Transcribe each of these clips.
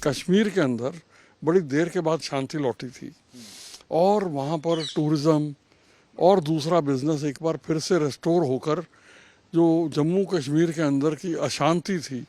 कश्मीर के अंदर बड़ी देर के बाद शांति लौटी थी और वहाँ पर टूरिज़्म और दूसरा बिजनेस एक बार फिर से रेस्टोर होकर जो जम्मू कश्मीर के अंदर की अशांति थी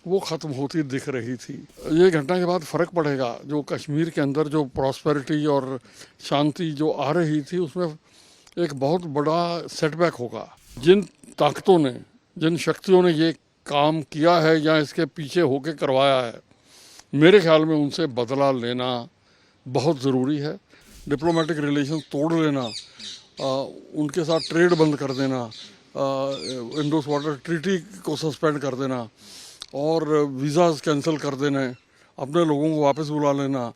वो ख़त्म होती दिख रही थी। ये घटना के बाद फ़र्क पड़ेगा, जो कश्मीर के अंदर जो प्रॉस्पेरिटी और शांति जो आ रही थी उसमें एक बहुत बड़ा सेटबैक होगा। जिन ताकतों ने, जिन शक्तियों ने ये काम किया है या इसके पीछे होके करवाया है, मेरे ख्याल में उनसे बदला लेना बहुत ज़रूरी है। डिप्लोमेटिक रिलेशन तोड़ लेना, उनके साथ ट्रेड बंद कर देना, इंडोस वाटर ट्रीटी को सस्पेंड कर देना और वीज़ाज कैंसिल कर देने, अपने लोगों को वापस बुला लेना,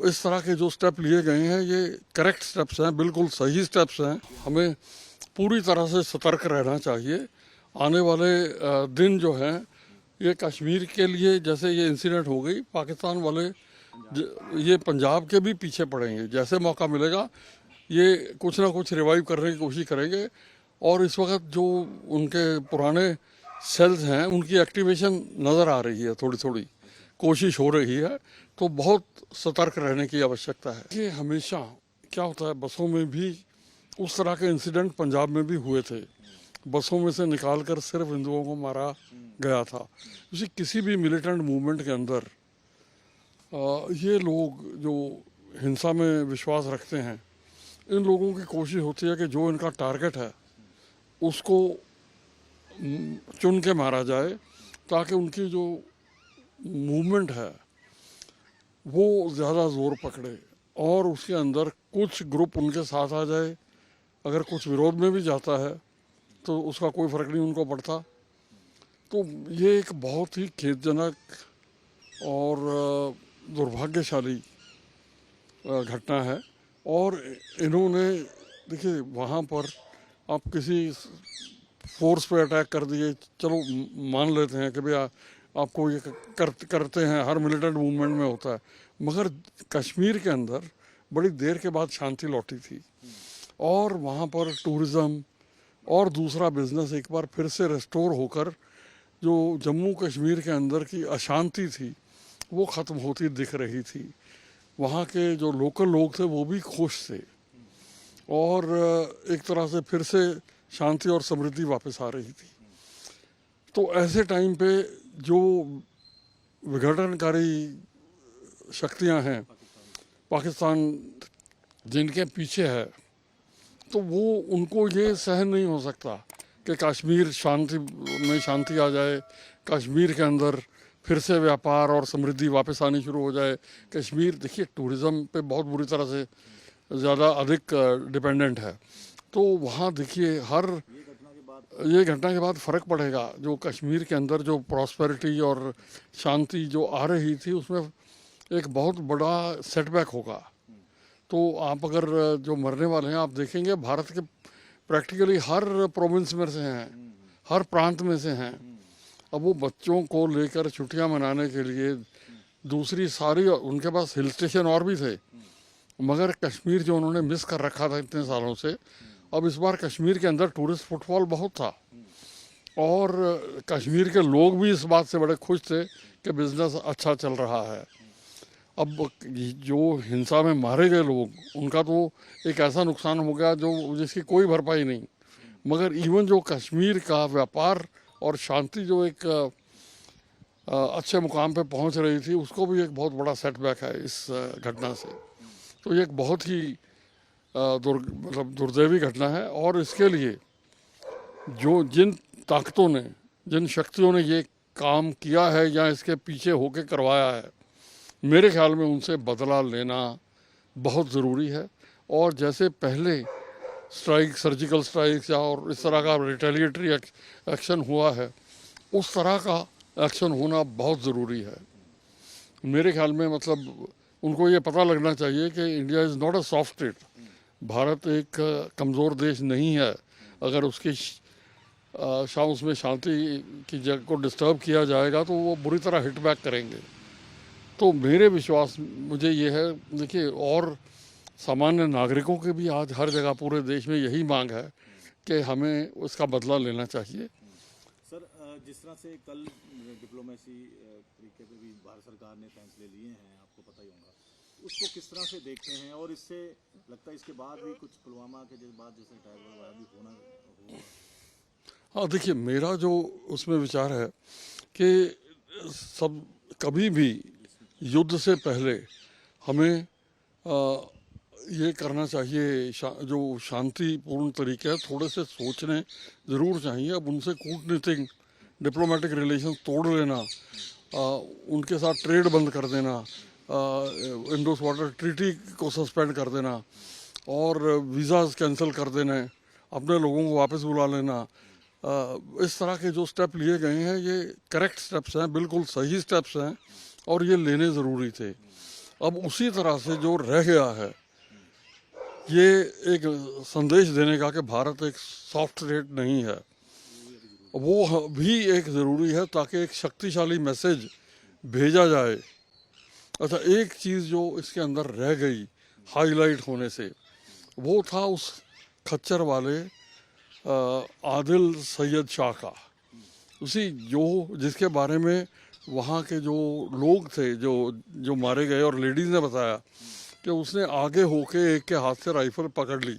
इस तरह के जो स्टेप लिए गए हैं ये करेक्ट स्टेप्स हैं, बिल्कुल सही स्टेप्स हैं। हमें पूरी तरह से सतर्क रहना चाहिए। आने वाले दिन जो हैं ये कश्मीर के लिए, जैसे ये इंसिडेंट हो गई, पाकिस्तान वाले ये पंजाब के भी पीछे पड़ेंगे। जैसे मौका मिलेगा ये कुछ ना कुछ रिवाइव करने की कोशिश करेंगे और इस वक्त जो उनके पुराने सेल्स हैं उनकी एक्टिवेशन नज़र आ रही है, थोड़ी थोड़ी कोशिश हो रही है, तो बहुत सतर्क रहने की आवश्यकता है। ये हमेशा क्या होता है, बसों में भी उस तरह के इंसिडेंट पंजाब में भी हुए थे। बसों में से निकालकर सिर्फ हिंदुओं को मारा गया था। इसी किसी भी मिलिटेंट मूवमेंट के अंदर ये लोग जो हिंसा में विश्वास रखते हैं, इन लोगों की कोशिश होती है कि जो इनका टारगेट है उसको चुन के मारा जाए ताकि उनकी जो मूवमेंट है वो ज़्यादा ज़ोर पकड़े और उसके अंदर कुछ ग्रुप उनके साथ आ जाए। अगर कुछ विरोध में भी जाता है तो उसका कोई फ़र्क नहीं उनको पड़ता। तो ये एक बहुत ही खेदजनक और दुर्भाग्यशाली घटना है। और इन्होंने, देखिए, वहाँ पर आप किसी फोर्स पे अटैक कर दिए, चलो मान लेते हैं कि भैया आपको ये करते हैं, हर मिलिटेंट मूवमेंट में होता है, मगर कश्मीर के अंदर बड़ी देर के बाद शांति लौटी थी और वहाँ पर टूरिज़्म और दूसरा बिजनेस एक बार फिर से रेस्टोर होकर जो जम्मू कश्मीर के अंदर की अशांति थी वो ख़त्म होती दिख रही थी। वहाँ के जो लोकल लोग थे वो भी खुश थे और एक तरह से फिर से शांति और समृद्धि वापस आ रही थी। तो ऐसे टाइम पे जो विघटनकारी शक्तियाँ हैं, पाकिस्तान जिनके पीछे है, तो वो उनको ये सहन नहीं हो सकता कि कश्मीर में शांति आ जाए, कश्मीर के अंदर फिर से व्यापार और समृद्धि वापस आनी शुरू हो जाए। कश्मीर, देखिए, टूरिज़्म पे बहुत बुरी तरह से ज़्यादा अधिक डिपेंडेंट है, तो वहाँ देखिए ये घटना के बाद फ़र्क पड़ेगा। जो कश्मीर के अंदर जो प्रॉस्पेरिटी और शांति जो आ रही थी उसमें एक बहुत बड़ा सेटबैक होगा। तो आप अगर जो मरने वाले हैं आप देखेंगे भारत के प्रैक्टिकली हर प्रोविंस में से हैं, हर प्रांत में से हैं। अब वो बच्चों को लेकर छुट्टियां मनाने के लिए दूसरी सारी, उनके पास हिल स्टेशन और भी थे, मगर कश्मीर जो उन्होंने मिस कर रखा था इतने सालों से, अब इस बार कश्मीर के अंदर टूरिस्ट फुटफॉल बहुत था और कश्मीर के लोग भी इस बात से बड़े खुश थे कि बिजनेस अच्छा चल रहा है। अब जो हिंसा में मारे गए लोग, उनका तो एक ऐसा नुकसान हो गया जो जिसकी कोई भरपाई नहीं, मगर इवन जो कश्मीर का व्यापार और शांति जो एक अच्छे मुकाम पे पहुंच रही थी उसको भी एक बहुत बड़ा सेटबैक है इस घटना से। तो ये एक बहुत ही दुर्दैवी घटना है और इसके लिए जो जिन ताकतों ने, जिन शक्तियों ने ये काम किया है या इसके पीछे होके करवाया है, मेरे ख्याल में उनसे बदला लेना बहुत ज़रूरी है। और जैसे पहले स्ट्राइक, सर्जिकल स्ट्राइक्स या और इस तरह का रिटेलिएटरी एक्शन हुआ है, उस तरह का एक्शन होना बहुत ज़रूरी है मेरे ख्याल में। मतलब उनको ये पता लगना चाहिए कि India is not a soft state. Bharat एक कमज़ोर देश नहीं है। अगर उसकी उसमें शांति की जगह को डिस्टर्ब किया जाएगा तो वो बुरी तरह हिट बैक करेंगे। तो मेरे विश्वास मुझे ये है, देखिए, और सामान्य नागरिकों के भी आज हर जगह पूरे देश में यही मांग है कि हमें उसका बदला लेना चाहिए। सर, जिस तरह से कल डिप्लोमेसी तरीके पे भी भारत सरकार ने फैसले लिए हैं, आपको पता ही होगा, उसको किस तरह से देखते हैं? और इससे लगता है इसके बाद भी कुछ पुलवामा के बाद जैसे अटैक वगैरह भी होगा? हाँ, देखिए मेरा जो उसमें विचार है कि सब कभी भी युद्ध से पहले हमें ये करना चाहिए, जो शांतिपूर्ण तरीके है थोड़े से सोचने ज़रूर चाहिए। अब उनसे कूटनीतिक डिप्लोमेटिक रिलेशन तोड़ लेना, उनके साथ ट्रेड बंद कर देना, इंडोस वाटर ट्रीटी को सस्पेंड कर देना और वीज़ाज कैंसिल कर देने, अपने लोगों को वापस बुला लेना, इस तरह के जो स्टेप लिए गए हैं ये करेक्ट स्टेप्स हैं, बिल्कुल सही स्टेप्स हैं और ये लेने ज़रूरी थे। अब उसी तरह से जो रह गया है ये एक संदेश देने का कि भारत एक सॉफ्ट स्टेट नहीं है, वो भी एक ज़रूरी है ताकि एक शक्तिशाली मैसेज भेजा जाए। अच्छा, एक चीज़ जो इसके अंदर रह गई हाईलाइट होने से, वो था उस खच्चर वाले आदिल सैयद शाह का, उसी जिसके बारे में वहाँ के जो लोग थे जो मारे गए और लेडीज़ ने बताया कि उसने आगे होके एक के हाथ से राइफल पकड़ ली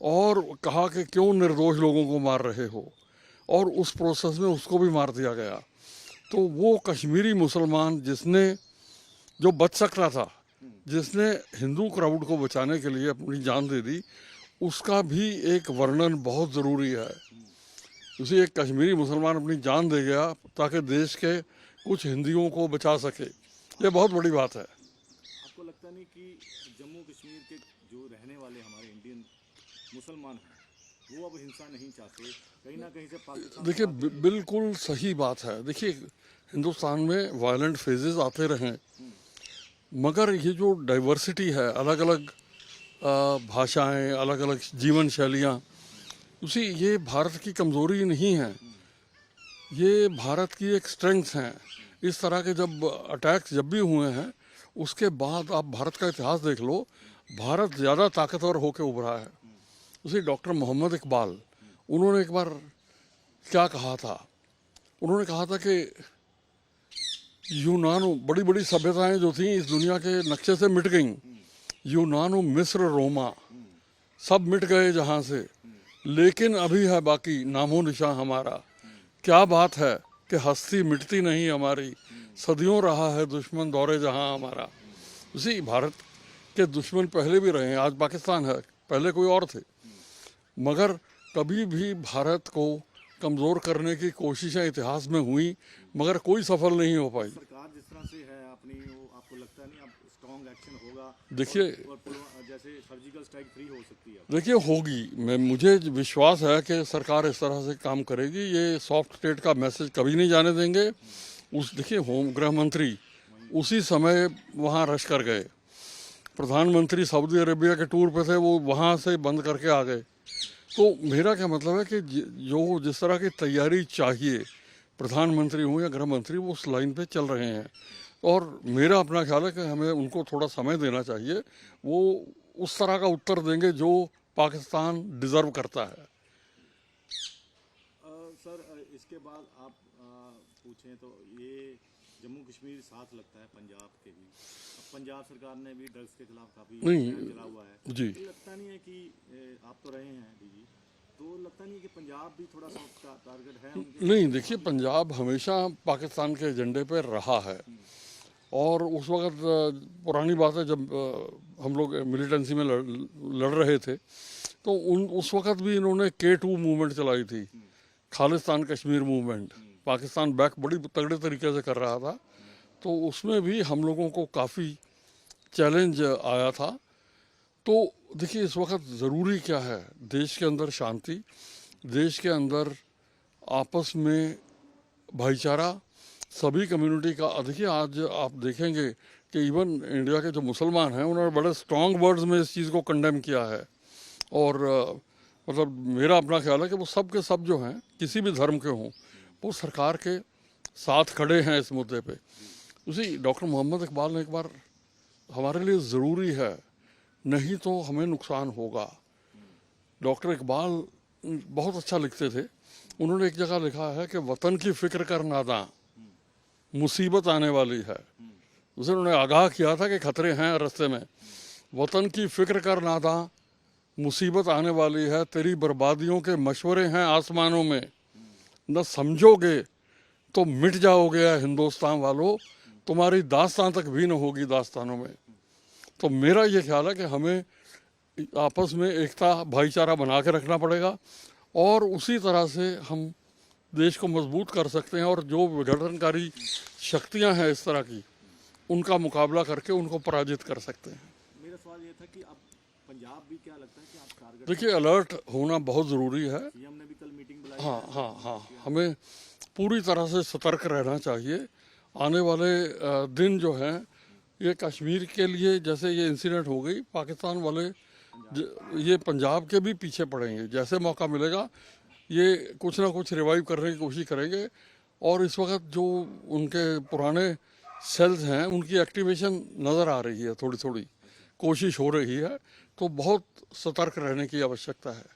और कहा कि क्यों निर्दोष लोगों को मार रहे हो, और उस प्रोसेस में उसको भी मार दिया गया। तो वो कश्मीरी मुसलमान जिसने जो बच सकता था, जिसने हिंदू क्राउड को बचाने के लिए अपनी जान दे दी, उसका भी एक वर्णन बहुत ज़रूरी है। उसी एक कश्मीरी मुसलमान अपनी जान दे गया ताकि देश के कुछ हिंदुओं को बचा सके, ये बहुत बड़ी बात है। आपको लगता नहीं कि जम्मू कश्मीर के जो रहने वाले हमारे इंडियन मुसलमान हैं वो अब हिंसा नहीं चाहते, कहीं ना कहीं से पाकिस्तान? देखिए बिल्कुल सही बात है। देखिए हिंदुस्तान में वायलेंट फेजेस आते रहे, मगर ये जो डाइवर्सिटी है, अलग अलग भाषाएं, अलग अलग जीवन शैलियाँ, उसी ये भारत की कमज़ोरी नहीं है, ये भारत की एक स्ट्रेंथ है। इस तरह के जब अटैक्स जब भी हुए हैं उसके बाद आप भारत का इतिहास देख लो, भारत ज़्यादा ताकतवर होकर उभरा है। उसी डॉक्टर मोहम्मद इकबाल, उन्होंने एक बार क्या कहा था, उन्होंने कहा था कि यूनानो, बड़ी बड़ी सभ्यताएं जो थीं इस दुनिया के नक्शे से मिट गईं, यूनानो, मिस्र, रोमा सब मिट गए जहाँ से, लेकिन अभी है बाकी नामो निशान हमारा। क्या बात है कि हस्ती मिटती नहीं हमारी, सदियों रहा है दुश्मन दौरे जहाँ हमारा। उसी भारत के दुश्मन पहले भी रहे हैं, आज पाकिस्तान है, पहले कोई और थे, मगर कभी भी भारत को कमज़ोर करने की कोशिशें इतिहास में हुई मगर कोई सफल नहीं हो पाई। सरकार जिस तरह से है अपनी, वो आपको लगता नहीं अब स्ट्रॉन्ग एक्शन होगा? देखिए जैसे सर्जिकल स्ट्राइक फ्री हो सकती है? देखिए होगी, मुझे विश्वास है कि सरकार इस तरह से काम करेगी, ये सॉफ्ट स्टेट का मैसेज कभी नहीं जाने देंगे। देखिए होम गृह मंत्री उसी समय वहाँ रश कर गए, प्रधानमंत्री सऊदी अरेबिया के टूर पे थे, वो वहाँ से बंद करके आ गए। तो मेरा क्या मतलब है कि जो जिस तरह की तैयारी चाहिए, प्रधानमंत्री हो या गृह मंत्री, वो उस लाइन पे चल रहे हैं और मेरा अपना ख्याल है कि हमें उनको थोड़ा समय देना चाहिए, वो उस तरह का उत्तर देंगे जो पाकिस्तान डिज़र्व करता है। सर इसके बाद आप पूछें तो ये जम्मू कश्मीर साथ लगता है पंजाब के भी, पंजाब सरकार ने भी ड्रग्स के खिलाफ काफ़ी चला हुआ है जी। लगता नहीं है कि आप तो रहे हैं डीजी, तो लगता नहीं है कि पंजाब भी थोड़ा सा टारगेट है उनके? नहीं, देखिए पंजाब हमेशा पाकिस्तान के एजेंडे पर रहा है और उस वक़्त पुरानी बात है जब हम लोग मिलिटेंसी में लड़ रहे थे तो उस वक़्त भी इन्होंने K2 मूवमेंट चलाई थी, खालिस्तान कश्मीर मूवमेंट, पाकिस्तान बैक बड़ी तगड़े तरीके से कर रहा था, तो उसमें भी हम लोगों को काफ़ी चैलेंज आया था। तो देखिए इस वक्त ज़रूरी क्या है, देश के अंदर शांति, देश के अंदर आपस में भाईचारा, सभी कम्युनिटी का। देखिए आज आप देखेंगे कि इवन इंडिया के जो मुसलमान हैं उन्होंने बड़े स्ट्रॉन्ग वर्ड्स में इस चीज़ को कंडेम किया है और मतलब मेरा अपना ख्याल है कि वो सब के सब जो हैं किसी भी धर्म के हों वो सरकार के साथ खड़े हैं इस मुद्दे पे। उसी डॉक्टर मोहम्मद इकबाल ने एक बार हमारे लिए ज़रूरी है, नहीं तो हमें नुकसान होगा। डॉक्टर इकबाल बहुत अच्छा लिखते थे उन्होंने एक जगह लिखा है कि वतन की फिक्र कर नादां, मुसीबत आने वाली है। उसे उन्होंने आगाह किया था कि खतरे हैं रास्ते में। वतन की फिक्र कर नादां, मुसीबत आने वाली है, तेरी बर्बादियों के मशवरे हैं आसमानों में, न समझोगे तो मिट जाओगे या हिंदुस्तान वालों, तुम्हारी दास्तान तक भी न होगी दास्तानों में। तो मेरा ये ख्याल है कि हमें आपस में एकता भाईचारा बना के रखना पड़ेगा और उसी तरह से हम देश को मजबूत कर सकते हैं और जो विघटनकारी शक्तियां हैं इस तरह की, उनका मुकाबला करके उनको पराजित कर सकते हैं। मेरा सवाल ये था कि अब पंजाब भी क्या लगता है कि आप टारगेट, देखिए, अलर्ट होना बहुत ज़रूरी है। सीएम ने भी कल मीटिंग बुलाई हाँ है। हाँ हाँ, हमें पूरी तरह से सतर्क रहना चाहिए। आने वाले दिन जो हैं ये कश्मीर के लिए, जैसे ये इंसिडेंट हो गई, पाकिस्तान वाले ये पंजाब के भी पीछे पड़ेंगे। जैसे मौका मिलेगा ये कुछ ना कुछ रिवाइव करने की कोशिश करेंगे और इस वक्त जो उनके पुराने सेल्स हैं उनकी एक्टिवेशन नज़र आ रही है, थोड़ी थोड़ी कोशिश हो रही है। तो बहुत सतर्क रहने की आवश्यकता है।